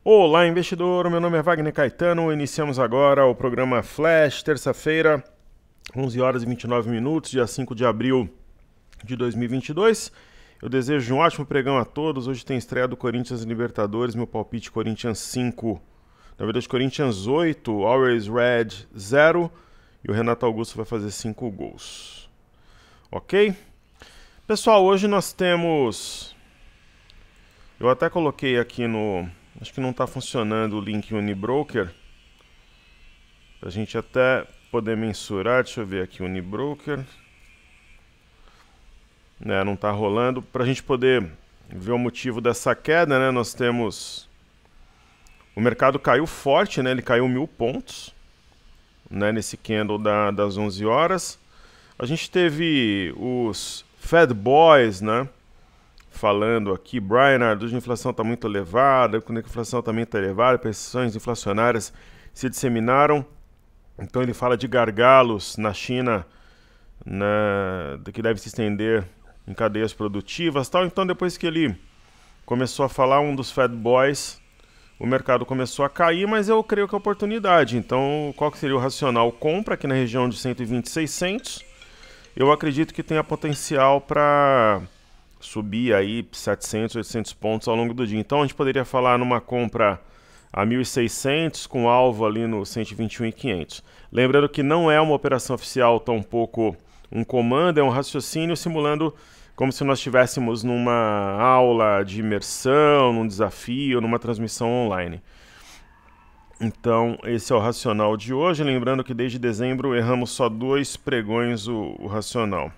Olá, investidor. Meu nome é Wagner Caetano. Iniciamos agora o programa Flash, terça-feira, 11 horas e 29 minutos, dia 5 de abril de 2022. Eu desejo um ótimo pregão a todos. Hoje tem estreia do Corinthians Libertadores, meu palpite Corinthians 5. Na verdade, Corinthians 8, Always Red 0. E o Renato Augusto vai fazer 5 gols. Ok? Pessoal, hoje nós temos... Eu até coloquei aqui no... Acho que não está funcionando o link Unibroker. Para a gente até poder mensurar. Deixa eu ver aqui, Unibroker. Não está rolando. Para a gente poder ver o motivo dessa queda, né? Nós temos... O mercado caiu forte, né? Ele caiu 1000 pontos, né? Nesse candle das 11 horas. A gente teve os Fed Boys, né? Falando aqui, Brian, a inflação está muito elevada, quando a inflação também está elevada, pressões inflacionárias se disseminaram. Então ele fala de gargalos na China, né, que deve se estender em cadeias produtivas, tal. Então depois que ele começou a falar, um dos Fed Boys, o mercado começou a cair, mas eu creio que é oportunidade. Então qual que seria o racional? Compra aqui na região de 120,600. Eu acredito que tenha potencial para subir aí 700, 800 pontos ao longo do dia. Então a gente poderia falar numa compra a 1.600 com alvo ali no 121.500. Lembrando que não é uma operação oficial, tampouco um comando, é um raciocínio simulando como se nós estivéssemos numa aula de imersão, num desafio, numa transmissão online. Então esse é o racional de hoje. Lembrando que desde dezembro erramos só 2 pregões o racional.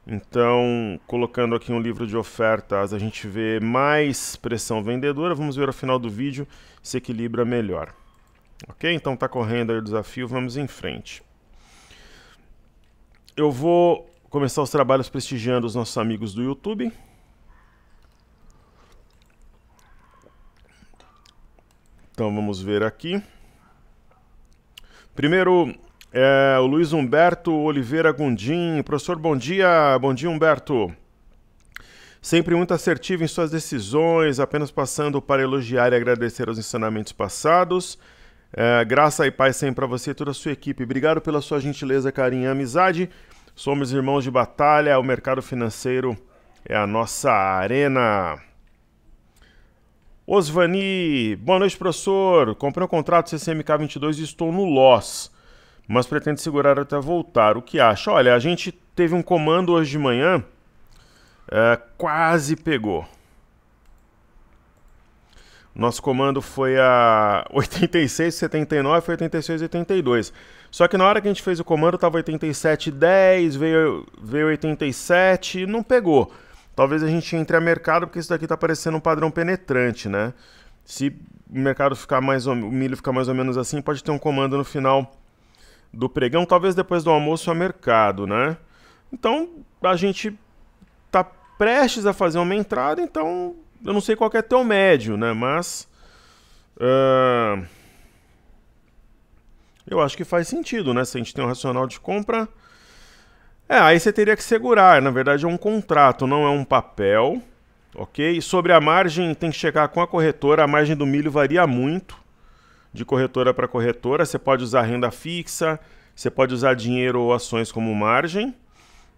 Então, colocando aqui um livro de ofertas, a gente vê mais pressão vendedora. Vamos ver ao final do vídeo se equilibra melhor. Ok? Então tá correndo aí o desafio, vamos em frente. Eu vou começar os trabalhos prestigiando os nossos amigos do YouTube. Então vamos ver aqui. Primeiro... o Luiz Humberto Oliveira Gundim. Professor, bom dia. Bom dia, Humberto. Sempre muito assertivo em suas decisões, apenas passando para elogiar e agradecer os ensinamentos passados. Graça e paz sempre para você e toda a sua equipe. Obrigado pela sua gentileza, carinho e amizade. Somos irmãos de batalha, o mercado financeiro é a nossa arena. Osvani, boa noite, professor. Comprei um contrato CCMK 22 e estou no loss, mas pretende segurar até voltar. O que acha? Olha, a gente teve um comando hoje de manhã, quase pegou. Nosso comando foi a 86,79, foi 86,82. Só que na hora que a gente fez o comando estava 87,10, veio 87 e não pegou. Talvez a gente entre a mercado, porque isso daqui está parecendo um padrão penetrante, né? Se o mercado ficar o milho ficar mais ou menos assim, pode ter um comando no final do pregão, talvez depois do almoço a mercado, né? Então, a gente tá prestes a fazer uma entrada, então eu não sei qual que é teu médio, né? Mas eu acho que faz sentido, né? Se a gente tem um racional de compra, aí você teria que segurar. Na verdade é um contrato, não é um papel, ok? E sobre a margem, tem que checar com a corretora. A margem do milho varia muito de corretora para corretora. Você pode usar renda fixa, você pode usar dinheiro ou ações como margem.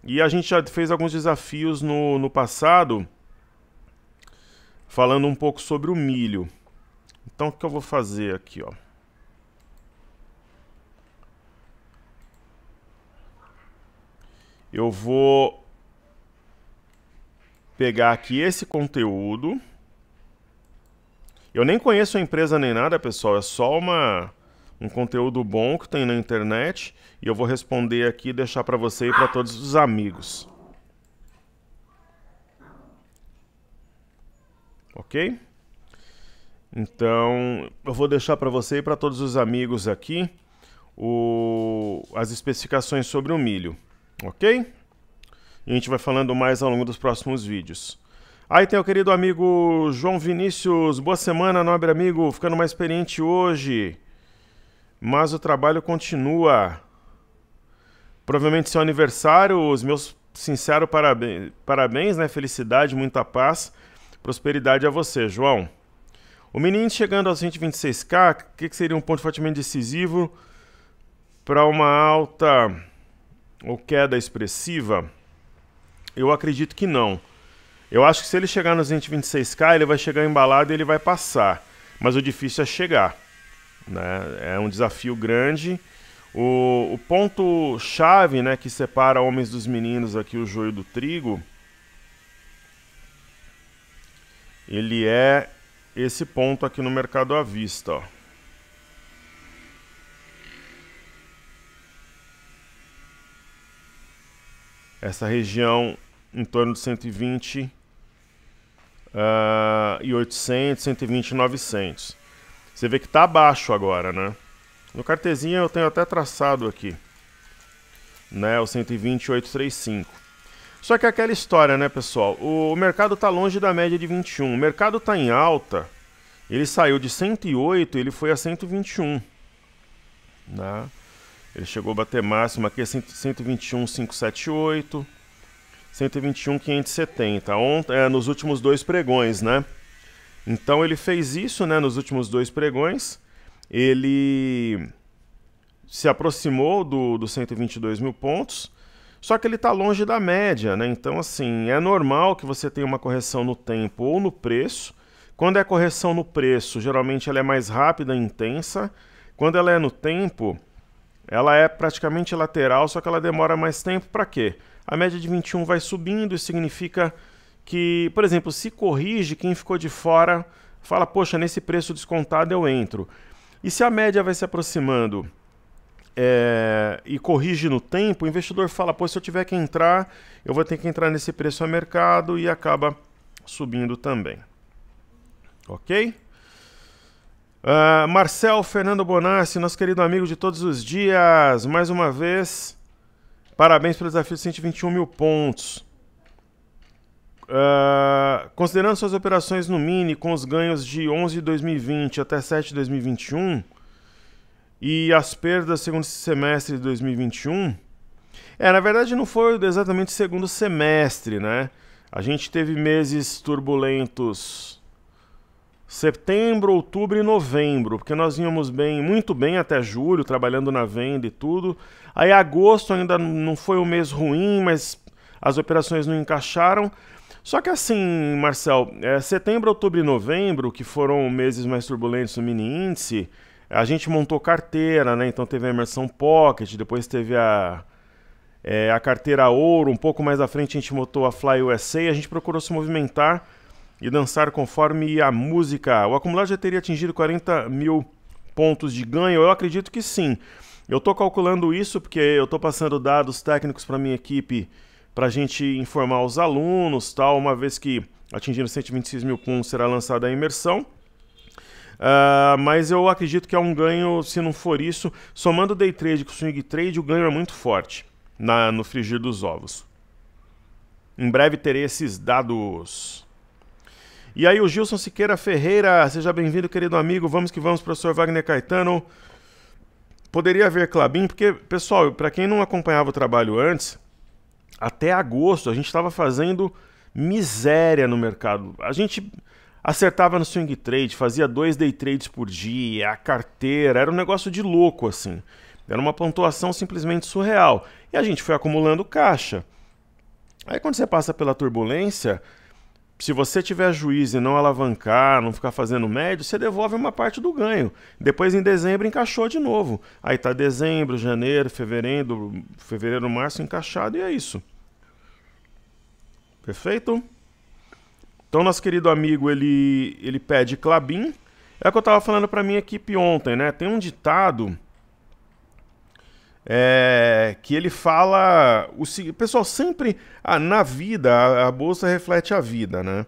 E a gente já fez alguns desafios no passado, falando um pouco sobre o milho. Então o que eu vou fazer aqui, ó? Eu vou pegar aqui esse conteúdo. Eu nem conheço a empresa nem nada, pessoal, é só um conteúdo bom que tem na internet e eu vou responder aqui e deixar para você e para todos os amigos. Ok? Então, eu vou deixar para você e para todos os amigos aqui as especificações sobre o milho, ok? E a gente vai falando mais ao longo dos próximos vídeos. Aí tem o querido amigo João Vinícius. Boa semana, nobre amigo. Ficando mais experiente hoje, mas o trabalho continua. Provavelmente seu aniversário. Os meus sinceros parabéns, né? Felicidade, muita paz, prosperidade a você, João. O mini índice chegando aos 126K, o que seria um ponto fortemente decisivo para uma alta ou queda expressiva? Eu acredito que não. Eu acho que se ele chegar nos 126K, ele vai chegar embalado e ele vai passar. Mas o difícil é chegar, né? É um desafio grande. O ponto-chave, né, que separa homens dos meninos aqui, o joio do trigo, ele é esse ponto aqui no mercado à vista, ó. Essa região em torno de 120 e 800, 120 e 900. Você vê que está abaixo agora, né? No cartezinho eu tenho até traçado aqui, né, o 120,835. Só que é aquela história, né, pessoal? O mercado está longe da média de 21. O mercado está em alta. Ele saiu de 108 e ele foi a 121. Né? Ele chegou a bater máximo aqui a 121,578, 121,570. Nos últimos dois pregões, né? Então ele fez isso, né, nos últimos dois pregões. Ele se aproximou dos 122 mil pontos, só que ele está longe da média, né? Então, assim, é normal que você tenha uma correção no tempo ou no preço. Quando é correção no preço, geralmente ela é mais rápida e intensa. Quando ela é no tempo, ela é praticamente lateral, só que ela demora mais tempo. Para quê? A média de 21 vai subindo, isso significa que, por exemplo, se corrige, quem ficou de fora fala, poxa, nesse preço descontado eu entro. E se a média vai se aproximando e corrige no tempo, o investidor fala, pô, se eu tiver que entrar, eu vou ter que entrar nesse preço a mercado e acaba subindo também. Ok? Marcel Fernando Bonassi, nosso querido amigo de todos os dias, mais uma vez, parabéns pelo desafio de 121 mil pontos. Considerando suas operações no mini com os ganhos de 11 de 2020 até 7 de 2021 e as perdas do segundo semestre de 2021, na verdade não foi exatamente segundo semestre, né? A gente teve meses turbulentos setembro, outubro e novembro, porque nós íamos muito bem até julho, trabalhando na venda e tudo. Aí agosto ainda não foi um mês ruim, mas as operações não encaixaram. Só que assim, Marcel, setembro, outubro e novembro, que foram meses mais turbulentos no mini índice, a gente montou carteira, né? Então teve a imersão Pocket, depois teve a carteira Ouro, um pouco mais à frente a gente montou a Fly USA, a gente procurou se movimentar e dançar conforme a música. O acumulado já teria atingido 40 mil pontos de ganho? Eu acredito que sim. Eu estou calculando isso porque eu estou passando dados técnicos para minha equipe para a gente informar os alunos, tal, uma vez que atingindo 126 mil pontos será lançada a imersão. Mas eu acredito que é um ganho, se não for isso, somando day trade com swing trade, o ganho é muito forte no frigir dos ovos. Em breve terei esses dados. E aí o Gilson Siqueira Ferreira, seja bem-vindo, querido amigo. Vamos que vamos, professor Wagner Caetano. Poderia haver Klabin, porque, pessoal, para quem não acompanhava o trabalho antes, até agosto a gente estava fazendo miséria no mercado. A gente acertava no swing trade, fazia 2 day trades por dia, a carteira, era um negócio de louco assim. Era uma pontuação simplesmente surreal. E a gente foi acumulando caixa. Aí quando você passa pela turbulência, se você tiver juízo e não alavancar, não ficar fazendo médio, você devolve uma parte do ganho. Depois em dezembro encaixou de novo. Aí tá dezembro, janeiro, fevereiro, março encaixado e é isso. Perfeito? Então nosso querido amigo, ele pede Klabin. É o que eu estava falando para minha equipe ontem, né? Tem um ditado que ele fala o seguinte, pessoal, sempre na vida a bolsa reflete a vida, né?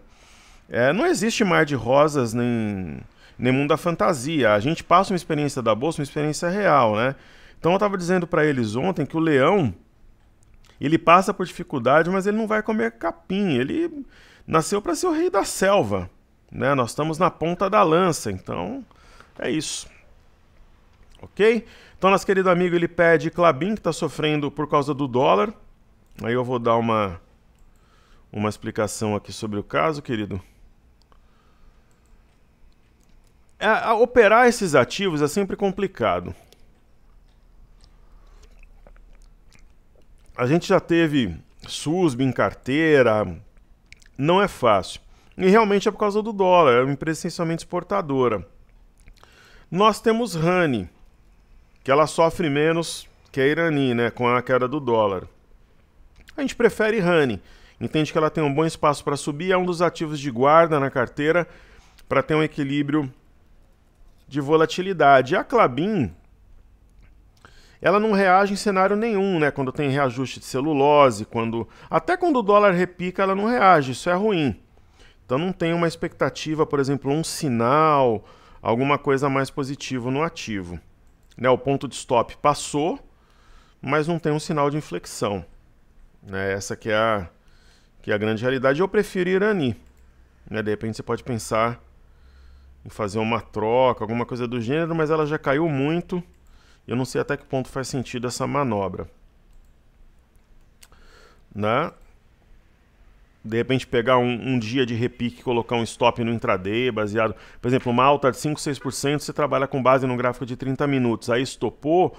Não existe mar de rosas nem mundo da fantasia. A gente passa uma experiência da bolsa, uma experiência real, né? Então eu estava dizendo para eles ontem que o leão, ele passa por dificuldade, mas ele não vai comer capim. Ele nasceu para ser o rei da selva, né? Nós estamos na ponta da lança, então é isso. Ok? Então, nosso querido amigo, ele pede Klabin, que está sofrendo por causa do dólar. Aí eu vou dar uma explicação aqui sobre o caso, querido. Operar esses ativos é sempre complicado. A gente já teve SUSB em carteira, não é fácil. E realmente é por causa do dólar, é uma empresa essencialmente exportadora. Nós temos Rani, que ela sofre menos que a Irani, né, com a queda do dólar. A gente prefere Rani, entende que ela tem um bom espaço para subir, é um dos ativos de guarda na carteira para ter um equilíbrio de volatilidade. A Klabin, ela não reage em cenário nenhum, né? Quando tem reajuste de celulose, até quando o dólar repica, ela não reage, isso é ruim. Então não tem uma expectativa, por exemplo, um sinal, alguma coisa mais positiva no ativo. Né? O ponto de stop passou, mas não tem um sinal de inflexão. Né? Essa que é a grande realidade. Eu prefiro Irani. Né? De repente você pode pensar em fazer uma troca, alguma coisa do gênero, mas ela já caiu muito. Eu não sei até que ponto faz sentido essa manobra. Né? De repente pegar um dia de repique e colocar um stop no intraday baseado... Por exemplo, uma alta de 5, 6%, você trabalha com base num gráfico de 30 minutos. Aí estopou,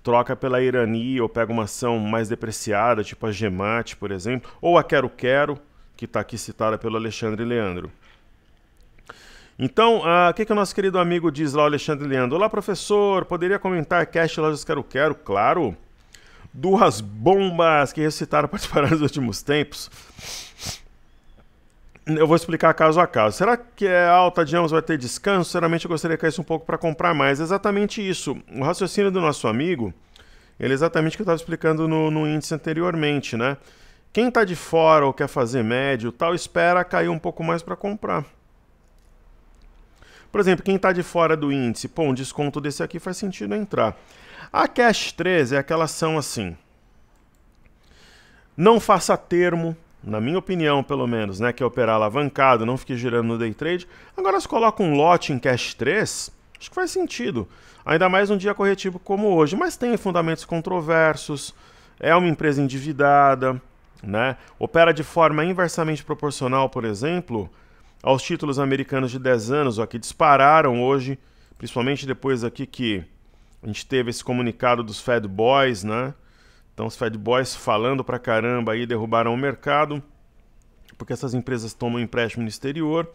troca pela Irani ou pega uma ação mais depreciada, tipo a Gemat, por exemplo. Ou a Quero Quero, que está aqui citada pelo Alexandre Leandro. Então, o que o nosso querido amigo diz lá, o Alexandre Leandro? Olá, professor, poderia comentar cash lojas Quero Quero? Claro. Duas bombas que ressuscitaram participaram nos últimos tempos. Eu vou explicar caso a caso. Será que a alta de ambos vai ter descanso? Sinceramente, eu gostaria que caísse um pouco para comprar mais. Exatamente isso. O raciocínio do nosso amigo, ele é exatamente o que eu estava explicando no índice anteriormente, né? Quem está de fora ou quer fazer médio, tal, espera cair um pouco mais para comprar. Por exemplo, quem está de fora do índice, pô, um desconto desse aqui faz sentido entrar. A Cash 13 é aquela ação assim. Não faça termo, na minha opinião, pelo menos, né, que é operar alavancado, não fique girando no day trade. Agora, se coloca um lote em Cash 3, acho que faz sentido. Ainda mais num dia corretivo como hoje. Mas tem fundamentos controversos, é uma empresa endividada, né? Opera de forma inversamente proporcional, por exemplo, aos títulos americanos de 10 anos, ó, que dispararam hoje, principalmente depois aqui que a gente teve esse comunicado dos Fed Boys, né? Então os Fed Boys falando pra caramba aí, derrubaram o mercado, porque essas empresas tomam empréstimo no exterior.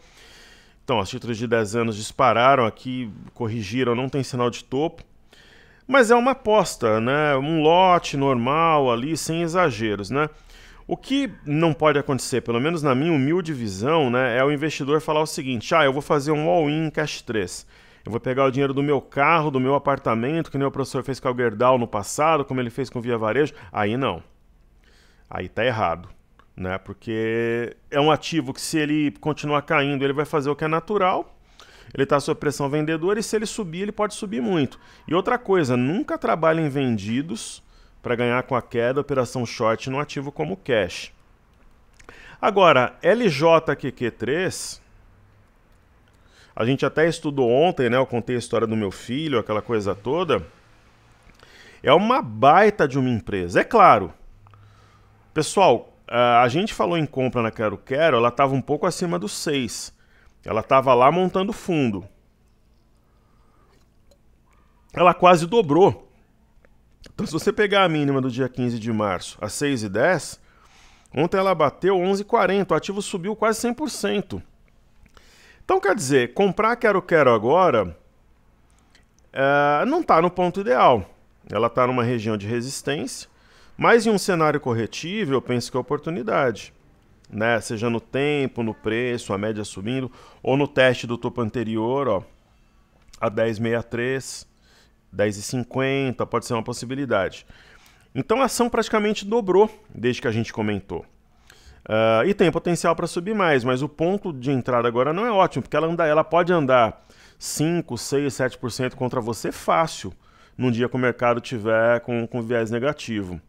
Então os títulos de 10 anos dispararam aqui, corrigiram, não tem sinal de topo. Mas é uma aposta, né? Um lote normal ali, sem exageros, né? O que não pode acontecer, pelo menos na minha humilde visão, né, é o investidor falar o seguinte: eu vou fazer um all-in em Cash 3. Eu vou pegar o dinheiro do meu carro, do meu apartamento, que nem o professor fez com a Gerdau no passado, como ele fez com o Via Varejo. Aí não. Aí tá errado. Né? Porque é um ativo que, se ele continuar caindo, ele vai fazer o que é natural. Ele está sob pressão vendedora e, se ele subir, ele pode subir muito. E outra coisa, nunca trabalhem vendidos para ganhar com a queda, operação short no ativo como cash. Agora, LJQQ3, a gente até estudou ontem, né? Eu contei a história do meu filho, aquela coisa toda. É uma baita de uma empresa. É claro, pessoal, a gente falou em compra na Quero Quero, ela estava um pouco acima dos 6. Ela estava lá montando fundo. Ela quase dobrou. Então, se você pegar a mínima do dia 15 de março a 6,10, ontem ela bateu 11,40, o ativo subiu quase 100%. Então, quer dizer, comprar Quero Quero agora não está no ponto ideal. Ela está numa região de resistência, mas em um cenário corretivo, eu penso que é oportunidade. Né? Seja no tempo, no preço, a média subindo, ou no teste do topo anterior, ó, a 10,63, 10,50, pode ser uma possibilidade. Então a ação praticamente dobrou desde que a gente comentou. E tem potencial para subir mais, mas o ponto de entrada agora não é ótimo, porque ela pode andar 5, 6, 7% contra você fácil, num dia que o mercado tiver com viés negativo.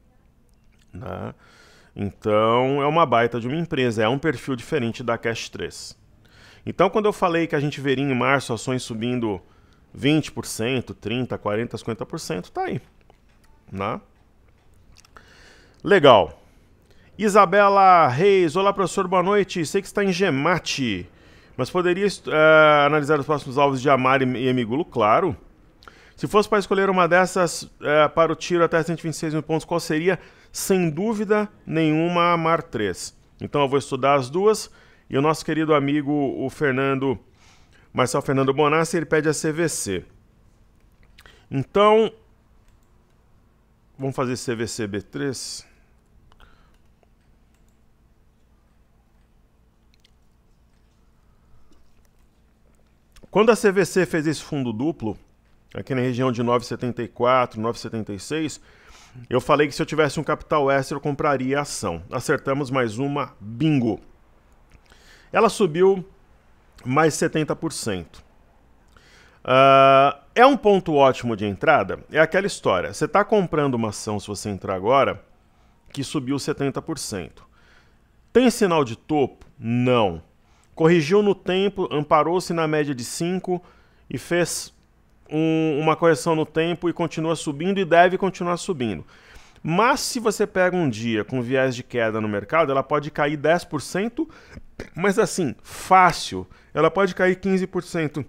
Né? Então é uma baita de uma empresa, é um perfil diferente da Cash 3. Então, quando eu falei que a gente veria em março ações subindo 20%, 30%, 40%, 50%, tá aí. Né? Legal. Isabela Reis, olá professor, boa noite. Sei que está em Gemat. Mas poderia analisar os próximos alvos de Amar e Emiglu, claro. Se fosse para escolher uma dessas para o tiro até 126 mil pontos, qual seria? Sem dúvida nenhuma, Amar 3. Então eu vou estudar as duas. E o nosso querido amigo, o Marcelo Fernando Bonassi, ele pede a CVC. Então, vamos fazer CVC B3. Quando a CVC fez esse fundo duplo, aqui na região de 9,74, 9,76, eu falei que se eu tivesse um capital extra eu compraria a ação. Acertamos mais uma, bingo. Ela subiu mais 70%. É um ponto ótimo de entrada? É aquela história. Você está comprando uma ação, se você entrar agora, que subiu 70%. Tem sinal de topo? Não. Corrigiu no tempo, amparou-se na média de 5 e fez uma correção no tempo e continua subindo e deve continuar subindo. Mas se você pega um dia com viés de queda no mercado, ela pode cair 10%, mas assim, fácil. Ela pode cair 15%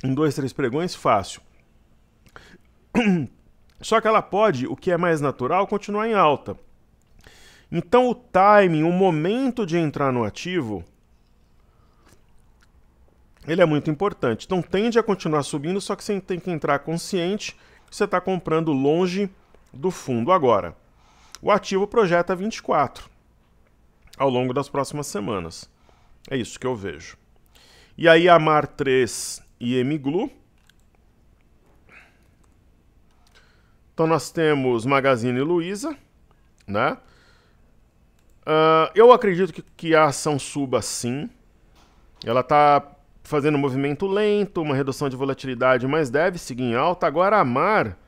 em 2, 3 pregões, fácil. Só que ela pode, o que é mais natural, continuar em alta. Então o timing, o momento de entrar no ativo, ele é muito importante. Então tende a continuar subindo, só que você tem que entrar consciente que você está comprando longe do fundo. Agora, o ativo projeta 24 ao longo das próximas semanas. É isso que eu vejo. E aí Amar 3 e Emiglu. Então nós temos Magazine Luiza, né? Eu acredito que a ação suba sim. Ela está fazendo um movimento lento, uma redução de volatilidade, mas deve seguir em alta. Agora a Amar,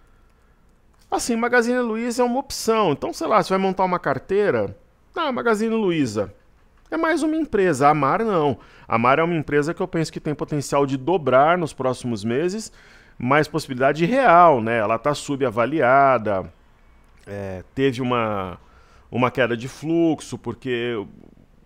assim, Magazine Luiza é uma opção. Então, sei lá, você vai montar uma carteira, Magazine Luiza é mais uma empresa. A Amar não. A Amar é uma empresa que eu penso que tem potencial de dobrar nos próximos meses, mas possibilidade real, né? Ela está subavaliada, teve uma queda de fluxo, porque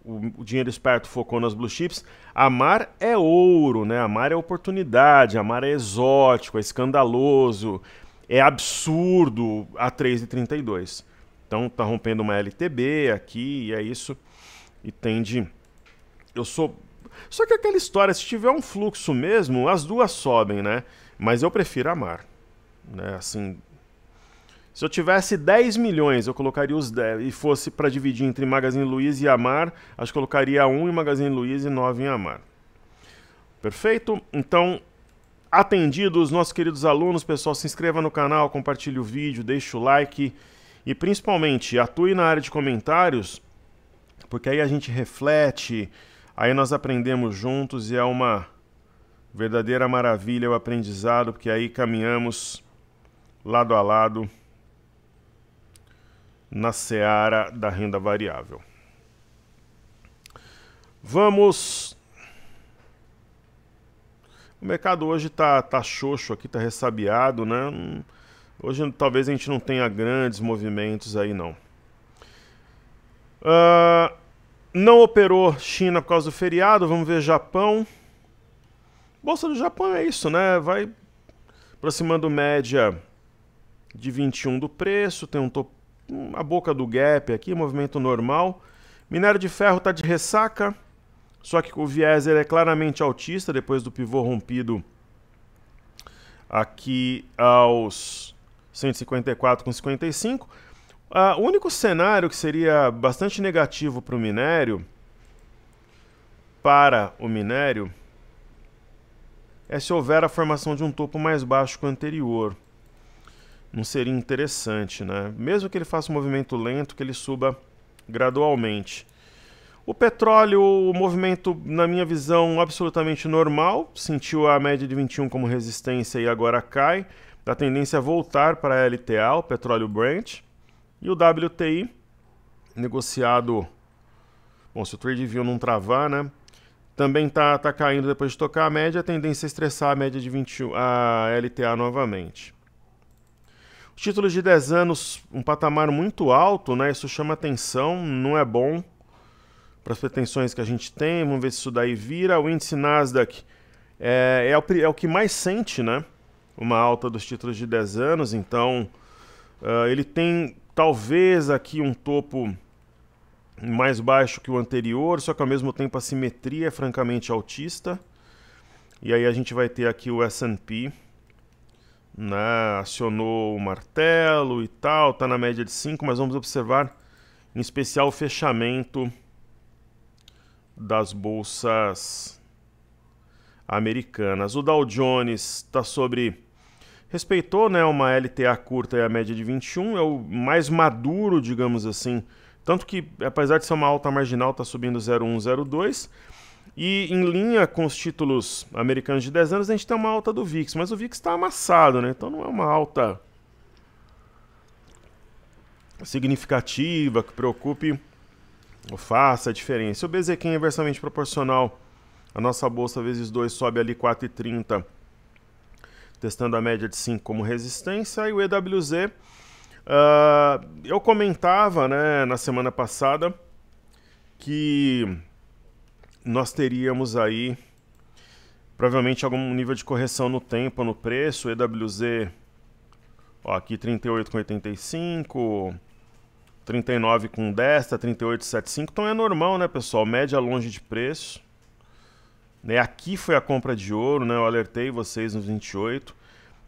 o dinheiro esperto focou nas blue chips. A Amar é ouro, né? A Amar é oportunidade, a Amar é exótico, é escandaloso, é absurdo a 3,32. Então tá rompendo uma LTB aqui, e é isso. E tende... Só que aquela história, se tiver um fluxo mesmo, as duas sobem, né? Mas eu prefiro a Amar, né? Assim, se eu tivesse 10 milhões, eu colocaria os 10, e fosse para dividir entre Magazine Luiza e Amar, acho que colocaria 1 em Magazine Luiza e 9 em Amar. Perfeito? Então, atendidos, nossos queridos alunos, pessoal, se inscreva no canal, compartilhe o vídeo, deixe o like e principalmente atue na área de comentários, porque aí a gente reflete, aí nós aprendemos juntos e é uma verdadeira maravilha o aprendizado, porque aí caminhamos lado a lado na seara da renda variável. Vamos... O mercado hoje tá xoxo aqui, tá ressabiado, né? Hoje talvez a gente não tenha grandes movimentos aí, não. Não operou China por causa do feriado, vamos ver Japão. Bolsa do Japão é isso, né? Vai aproximando média de 21 do preço, tem a boca do gap aqui, movimento normal. Minério de ferro está de ressaca, só que o viés é claramente altista depois do pivô rompido aqui aos 154,55. O único cenário que seria bastante negativo para o minério, é se houver a formação de um topo mais baixo que o anterior. Não seria interessante, né? Mesmo que ele faça um movimento lento, que ele suba gradualmente. O petróleo, o movimento, na minha visão, absolutamente normal. Sentiu a média de 21 como resistência e agora cai. A tendência a voltar para a LTA, o petróleo Brent. E o WTI, negociado... Bom, se o TradeView não travar, né? Também tá caindo depois de tocar a média. A tendência a estressar a média de 21, a LTA novamente. Os títulos de 10 anos, um patamar muito alto, né? Isso chama atenção, não é bom para as pretensões que a gente tem. Vamos ver se isso daí vira. O índice Nasdaq é o que mais sente, né? Uma alta dos títulos de 10 anos. Então, ele tem talvez aqui um topo mais baixo que o anterior, só que ao mesmo tempo a simetria é francamente altista. E aí a gente vai ter aqui o S&P, né? Acionou o martelo e tal, está na média de 5, mas vamos observar em especial o fechamento das bolsas americanas. O Dow Jones está respeitou, né, uma LTA curta e a média de 21, é o mais maduro, digamos assim. Tanto que, apesar de ser uma alta marginal, está subindo 0,1, 0,2. E em linha com os títulos americanos de 10 anos, a gente tem uma alta do VIX. Mas o VIX está amassado, né? Então não é uma alta significativa que preocupe ou faça a diferença. O BZQ é inversamente proporcional. A nossa bolsa vezes 2 sobe ali 4,30, testando a média de 5 como resistência. E o EWZ, eu comentava, né, na semana passada que nós teríamos aí provavelmente algum nível de correção no tempo, no preço. O EWZ, ó, aqui 38,85, 39,10, tá 38,75. Então é normal, né, pessoal? Média longe de preço. Né? Aqui foi a compra de ouro, né? Eu alertei vocês nos 28.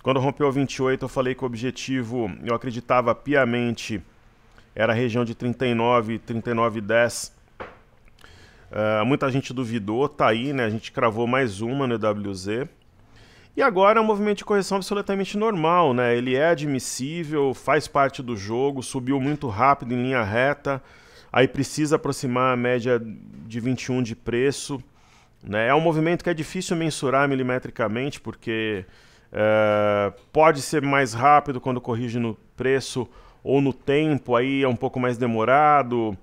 Quando rompeu 28, eu falei que o objetivo, eu acreditava piamente, era a região de 39, 39,10. Muita gente duvidou, tá aí, né? A gente cravou mais uma no EWZ. E agora é um movimento de correção absolutamente normal, né? Ele é admissível, faz parte do jogo, subiu muito rápido em linha reta, aí precisa aproximar a média de 21 de preço, né? É um movimento que é difícil mensurar milimetricamente, porque pode ser mais rápido quando corrige no preço ou no tempo, aí é um pouco mais demorado.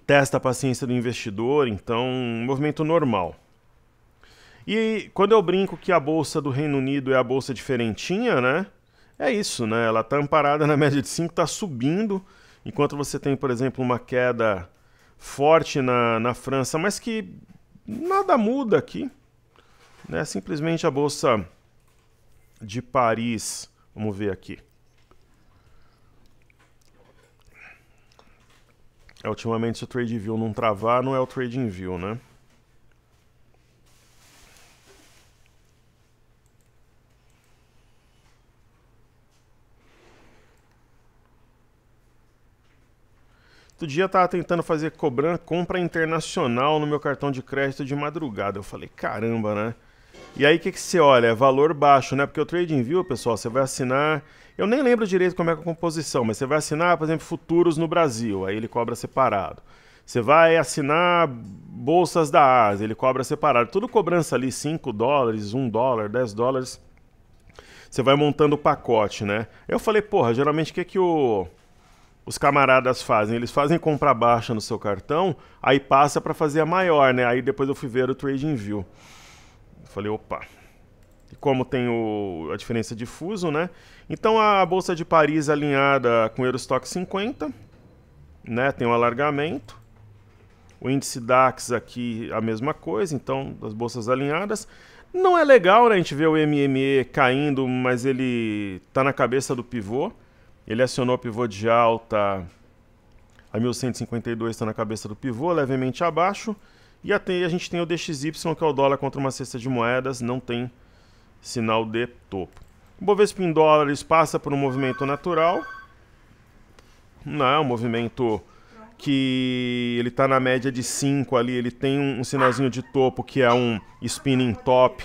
Testa a paciência do investidor, então, um movimento normal. E quando eu brinco que a bolsa do Reino Unido é a bolsa diferentinha, né? É isso, né? Ela está amparada na média de 5, está subindo, enquanto você tem, por exemplo, uma queda forte na França, mas que nada muda aqui, né? Simplesmente a bolsa de Paris, vamos ver aqui. Ultimamente, se o TradingView não travar, não é o TradingView, né? Outro dia eu tava tentando fazer compra internacional no meu cartão de crédito de madrugada. Eu falei, caramba, né? E aí o que você olha? É valor baixo, né? Porque o TradingView, pessoal, você vai assinar... Eu nem lembro direito como é a composição, mas você vai assinar, por exemplo, futuros no Brasil, aí ele cobra separado. Você vai assinar bolsas da Ásia, ele cobra separado. Tudo cobrança ali, 5 dólares, 1 dólar, 10 dólares. Você vai montando o pacote, né? Eu falei, porra, geralmente o que os camaradas fazem? Eles fazem compra baixa no seu cartão, aí passa para fazer a maior, né? Aí depois eu fui ver o TradingView. Eu falei, opa... E como tem a diferença de fuso, né? Então a Bolsa de Paris alinhada com o Eurostock 50, né? Tem um alargamento. O índice DAX aqui a mesma coisa, então as bolsas alinhadas. Não é legal, né? A gente vê o MME caindo, mas ele está na cabeça do pivô. Ele acionou o pivô de alta a 1152, está na cabeça do pivô, levemente abaixo. E a gente tem o DXY, que é o dólar contra uma cesta de moedas, não tem sinal de topo. O Bovespa em dólares passa por um movimento natural. Não é um movimento que ele está na média de 5 ali, ele tem um sinalzinho de topo que é um spinning top.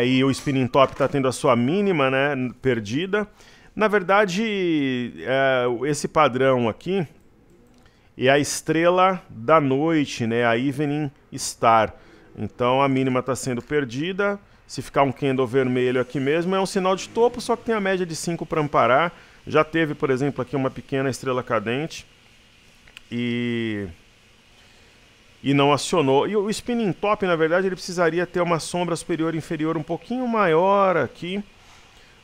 E o spinning top está tendo a sua mínima, né, perdida. Na verdade, esse padrão aqui é a estrela da noite, né, a Evening Star. Então a mínima está sendo perdida. Se ficar um candle vermelho aqui mesmo, é um sinal de topo, só que tem a média de 5 para amparar. Já teve, por exemplo, aqui uma pequena estrela cadente e não acionou. E o spinning top, na verdade, ele precisaria ter uma sombra superior e inferior um pouquinho maior aqui,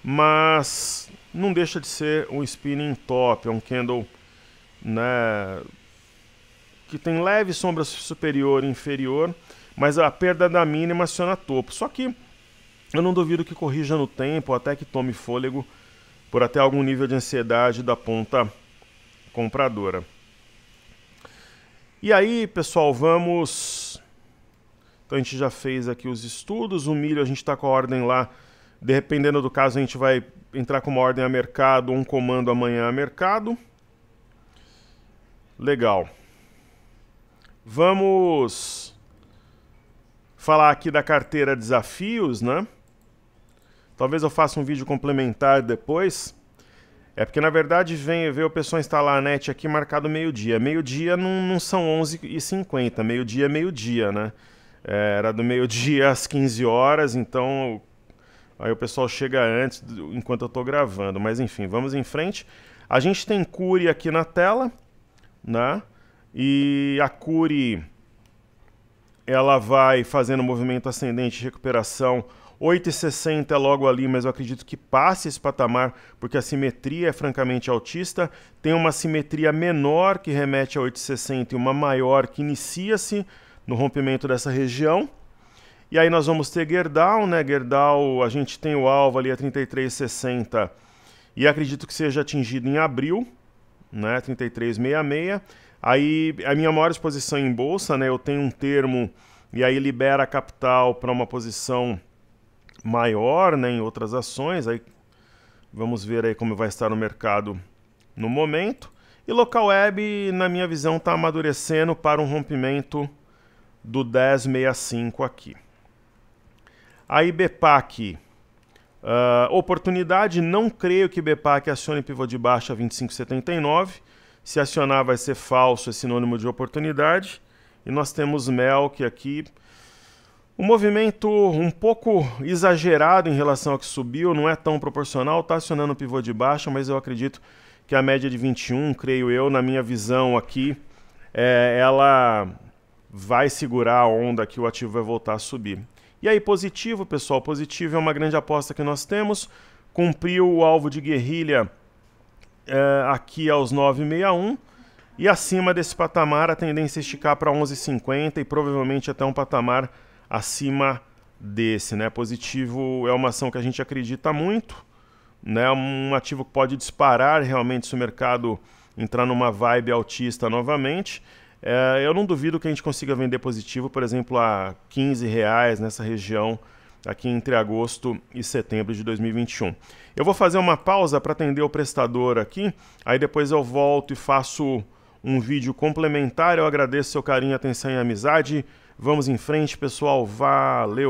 mas não deixa de ser um spinning top, é um candle, né, que tem leve sombra superior e inferior, mas a perda da mínima aciona topo. Só que eu não duvido que corrija no tempo, até que tome fôlego, por até algum nível de ansiedade da ponta compradora. E aí, pessoal, vamos... Então a gente já fez aqui os estudos, o milho a gente está com a ordem lá, dependendo do caso a gente vai entrar com uma ordem a mercado ou um comando amanhã a mercado. Legal. Vamos falar aqui da carteira desafios, né? Talvez eu faça um vídeo complementar depois. É porque, na verdade, veio o pessoal instalar a net aqui marcado meio-dia. Meio-dia não são 11h50, meio-dia é meio-dia, né? Era do meio-dia às 15 horas, então aí o pessoal chega antes enquanto eu estou gravando. Mas, enfim, vamos em frente. A gente tem Cury aqui na tela, né? E a Cury, ela vai fazendo movimento ascendente de recuperação. 8,60 é logo ali, mas eu acredito que passe esse patamar, porque a simetria é francamente altista. Tem uma simetria menor que remete a 8,60 e uma maior que inicia-se no rompimento dessa região. E aí nós vamos ter Gerdau, né? Gerdau, a gente tem o alvo ali a 33,60 e acredito que seja atingido em abril, né? 33,66. Aí a minha maior exposição em bolsa, né? Eu tenho um termo e aí libera capital para uma posição maior, né, em outras ações. Aí vamos ver aí como vai estar o mercado no momento. E local web, na minha visão, está amadurecendo para um rompimento do 10,65 aqui. Aí BPAC, oportunidade, não creio que BPAC acione pivô de baixa a 25,79. Se acionar vai ser falso, é sinônimo de oportunidade. E nós temos Melk aqui. Um movimento um pouco exagerado em relação ao que subiu, não é tão proporcional, está acionando o pivô de baixa, mas eu acredito que a média de 21, creio eu, na minha visão aqui, ela vai segurar a onda que o ativo vai voltar a subir. E aí, positivo, pessoal, positivo é uma grande aposta que nós temos, cumpriu o alvo de guerrilha aqui aos 9,61, e acima desse patamar a tendência é esticar para 11,50 e provavelmente até um patamar acima desse, né? Positivo é uma ação que a gente acredita muito, né? Um ativo que pode disparar realmente se o mercado entrar numa vibe altista novamente. Eu não duvido que a gente consiga vender positivo, por exemplo, a R$15 nessa região aqui entre agosto e setembro de 2021. Eu vou fazer uma pausa para atender o prestador aqui, aí depois eu volto e faço um vídeo complementar. Eu agradeço seu carinho, atenção e amizade. Vamos em frente, pessoal. Valeu!